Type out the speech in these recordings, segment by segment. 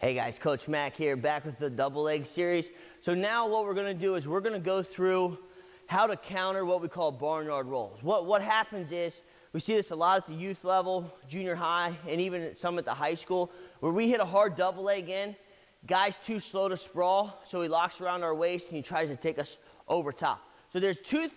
Hey guys, Coach Mac here, back with the double leg series. So now what we're gonna do is we're gonna go through how to counter what we call barnyard rolls. What happens is, we see this a lot at the youth level, junior high, and even some at the high school, where we hit a hard double leg in, guy's too slow to sprawl, so he locks around our waist and he tries to take us over top. So there's two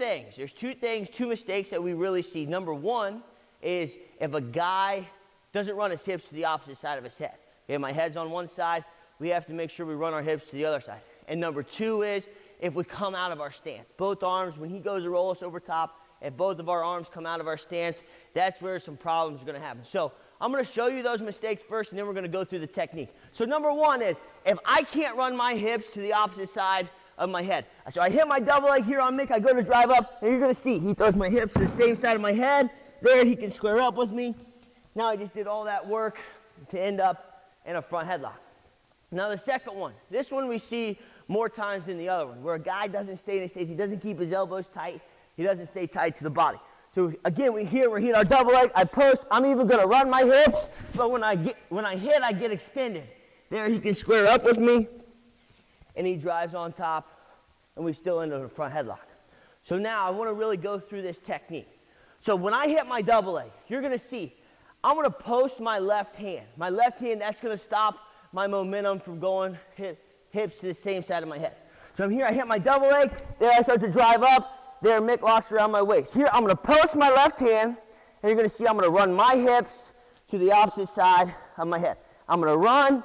mistakes that we really see. Number one is if a guy doesn't run his hips to the opposite side of his head. Okay, my head's on one side, we have to make sure we run our hips to the other side. And number two is if we come out of our stance. Both arms, when he goes to roll us over top, if both of our arms come out of our stance, that's where some problems are gonna happen. So I'm gonna show you those mistakes first, and then we're gonna go through the technique. So number one is, if I can't run my hips to the opposite side of my head. So I hit my double leg here on Mick, I go to drive up, and you're gonna see, he throws my hips to the same side of my head. There, he can square up with me. Now I just did all that work to end up in a front headlock. Now the second one, this one we see more times than the other one, where a guy doesn't stay in his stance, he doesn't keep his elbows tight, he doesn't stay tight to the body. So again, we're hitting our double leg, I post, I'm even gonna run my hips, but when I hit, I get extended. There, he can square up with me, and he drives on top, and we still end up in a front headlock. So now I wanna really go through this technique. So when I hit my double leg, you're gonna see, I'm going to post my left hand. My left hand, that's going to stop my momentum from going hips to the same side of my head. So I'm here, I hit my double leg, there I start to drive up, there Mick locks around my waist. Here I'm going to post my left hand, and you're going to see I'm going to run my hips to the opposite side of my head. I'm going to run,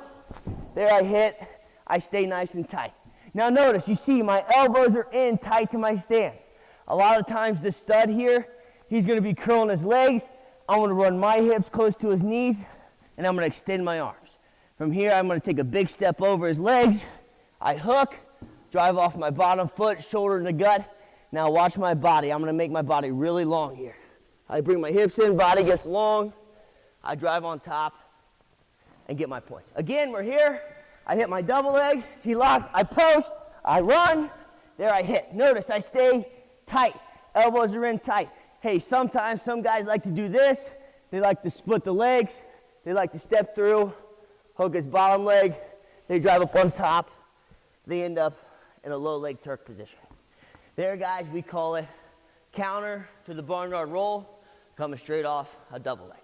there I hit, I stay nice and tight. Now notice, you see my elbows are in tight to my stance. A lot of times the stud here, he's going to be curling his legs. I'm going to run my hips close to his knees, and I'm going to extend my arms. From here, I'm going to take a big step over his legs. I hook, drive off my bottom foot, shoulder in the gut. Now watch my body. I'm going to make my body really long here. I bring my hips in, body gets long. I drive on top and get my points. Again, we're here. I hit my double leg. He locks. I post. I run. There I hit. Notice I stay tight. Elbows are in tight. Hey, sometimes some guys like to do this. They like to split the legs. They like to step through, hook his bottom leg. They drive up on top. They end up in a low leg Turk position. There, guys, we call it counter to the barnyard roll, coming straight off a double leg.